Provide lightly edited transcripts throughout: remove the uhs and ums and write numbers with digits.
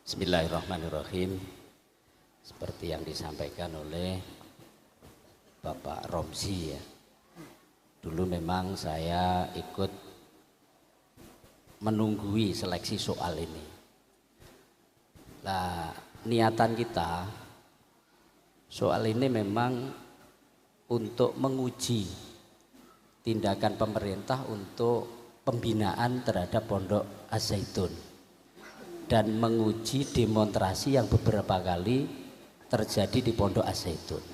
Bismillahirrahmanirrahim. Seperti yang disampaikan oleh Bapak Romzi ya. Dulu memang saya ikut menunggui seleksi soal ini. Nah, niatan kita soal ini memang untuk menguji tindakan pemerintah untuk pembinaan terhadap Pondok Az-Zaitun dan menguji demonstrasi yang beberapa kali terjadi di Pondok Az-Zaitun.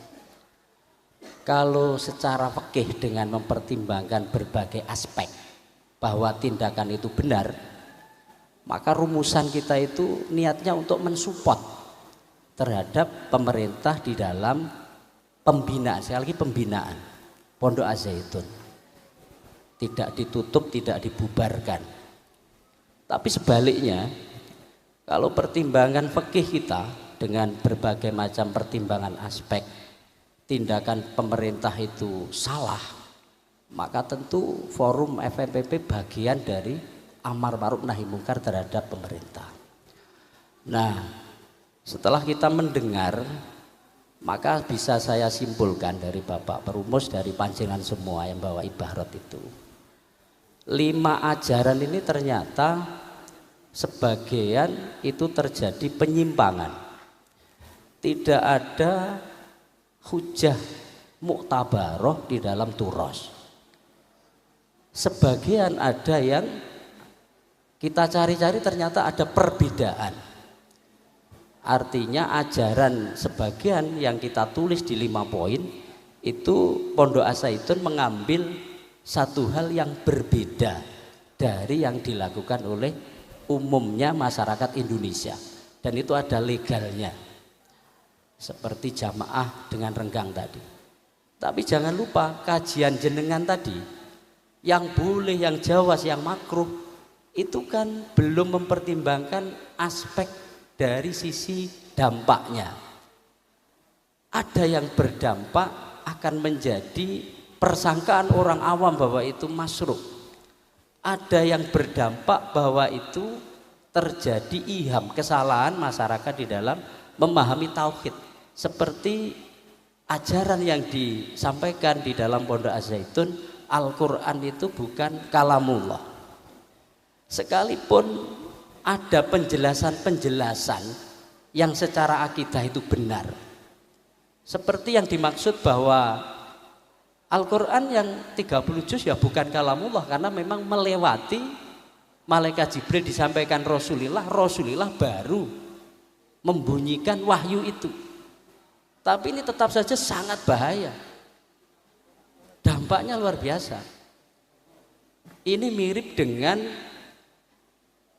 Kalau secara fikih dengan mempertimbangkan berbagai aspek bahwa tindakan itu benar, maka rumusan kita itu niatnya untuk mensupport terhadap pemerintah di dalam pembinaan, sekali lagi pembinaan Pondok Az-Zaitun. Tidak ditutup, tidak dibubarkan. Tapi sebaliknya, kalau pertimbangan fikih kita dengan berbagai macam pertimbangan aspek tindakan pemerintah itu salah, maka tentu forum FMPP bagian dari amar ma'ruf nahi mungkar terhadap pemerintah. Nah, setelah kita mendengar, maka bisa saya simpulkan dari Bapak Perumus, dari panjenengan semua yang bawa ibarat itu, 5 ajaran ini ternyata sebagian itu terjadi penyimpangan. Tidak ada hujah muktabaroh di dalam turos. Sebagian ada yang kita cari-cari ternyata ada perbedaan. Artinya ajaran sebagian yang kita tulis di 5 poin itu Pondok Az-Zaitun mengambil satu hal yang berbeda dari yang dilakukan oleh umumnya masyarakat Indonesia, dan itu ada legalnya seperti jamaah dengan renggang tadi. Tapi jangan lupa kajian jenengan tadi yang boleh, yang jawas, yang makruh itu kan belum mempertimbangkan aspek dari sisi dampaknya. Ada yang berdampak akan menjadi persangkaan orang awam bahwa itu masyruh. Ada yang berdampak bahwa itu terjadi iham, kesalahan masyarakat di dalam memahami tauhid, seperti ajaran yang disampaikan di dalam Pondok Az-Zaitun, Al-Quran itu bukan kalamullah. Sekalipun ada penjelasan-penjelasan yang secara akidah itu benar, seperti yang dimaksud bahwa Al-Quran yang 30 juz ya bukan kalamullah, karena memang melewati malaikat Jibril, disampaikan Rasulullah baru membunyikan wahyu itu. Tapi ini tetap saja sangat bahaya, dampaknya luar biasa. Ini mirip dengan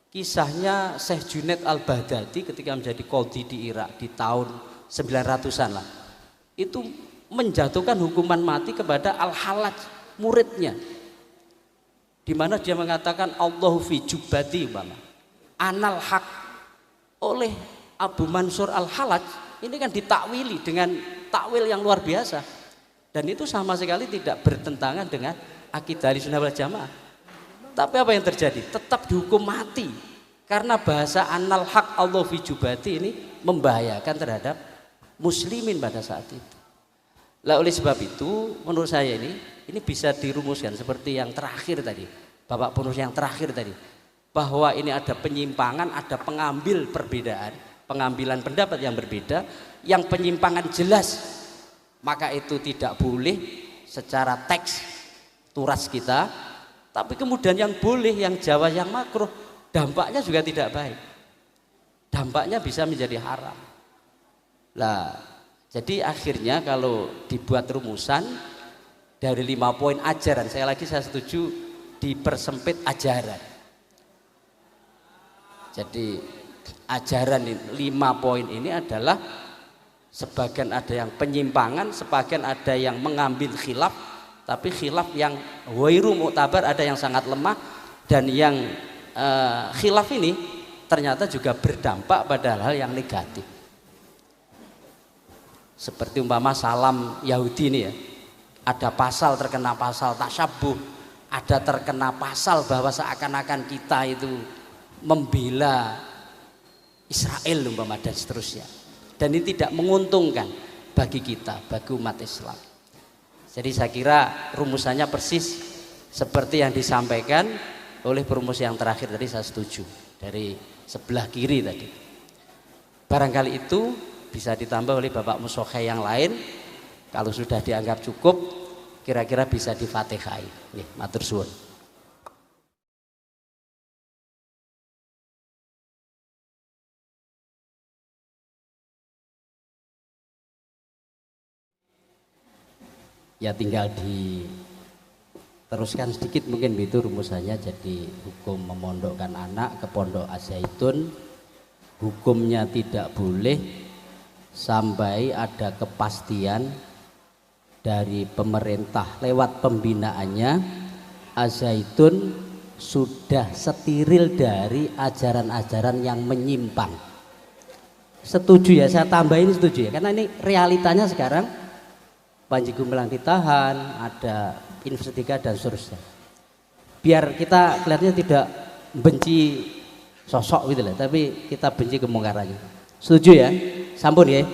kisahnya Syekh Junaid Al-Baghdadi ketika menjadi qadhi di Irak di tahun 900-an lah. Itu menjatuhkan hukuman mati kepada Al-Halaj, muridnya, di mana dia mengatakan Allahu fi jubbati anal haq. Oleh Abu Mansur Al-Halaj ini kan ditakwili dengan takwil yang luar biasa, dan itu sama sekali tidak bertentangan dengan akidah Ahlussunnah wal Jamaah. Tapi apa yang terjadi? Tetap dihukum mati karena bahasa anal haq Allahu fi jubbati ini membahayakan terhadap muslimin pada saat itu. Lah oleh sebab itu menurut saya ini bisa dirumuskan seperti yang terakhir tadi, Bapak Penulis yang terakhir tadi, bahwa ini ada penyimpangan, ada pengambil perbedaan, pengambilan pendapat yang berbeda, yang penyimpangan jelas maka itu tidak boleh secara teks turas kita. Tapi kemudian yang boleh, yang jawaz, yang makruh, dampaknya juga tidak baik, dampaknya bisa menjadi haram. Lah, jadi akhirnya kalau dibuat rumusan dari 5 poin ajaran, saya setuju dipersempit ajaran. Jadi ajaran 5 poin ini adalah sebagian ada yang penyimpangan, sebagian ada yang mengambil khilaf, tapi khilaf yang wairu mu'tabar, ada yang sangat lemah, dan yang khilaf ini ternyata juga berdampak pada hal yang negatif. Seperti umpama salam Yahudi ini ya, ada pasal terkena pasal tasyabuh, ada terkena pasal bahwa seakan-akan kita itu membela Israel umpama dan seterusnya, dan ini tidak menguntungkan bagi kita, bagi umat Islam. Jadi saya kira rumusannya persis seperti yang disampaikan oleh perumus yang terakhir tadi, saya setuju, dari sebelah kiri tadi. Barangkali itu bisa ditambah oleh Bapak Musokhe yang lain. Kalau sudah dianggap cukup, kira-kira bisa difatihai. Matur suwun. Ya tinggal diteruskan sedikit mungkin itu rumusannya. Jadi hukum memondokkan anak ke pondok Az-Zaitun, hukumnya tidak boleh sampai ada kepastian dari pemerintah lewat pembinaannya Az-Zaitun sudah steril dari ajaran-ajaran yang menyimpang. Setuju ya, saya tambahin setuju ya, karena ini realitanya sekarang. Panji Gumilang ditahan, ada Investiga dan seterusnya. Biar kita kelihatannya tidak benci sosok gitu lah, tapi kita benci kemungkarannya. Setuju ya? Sampun ya.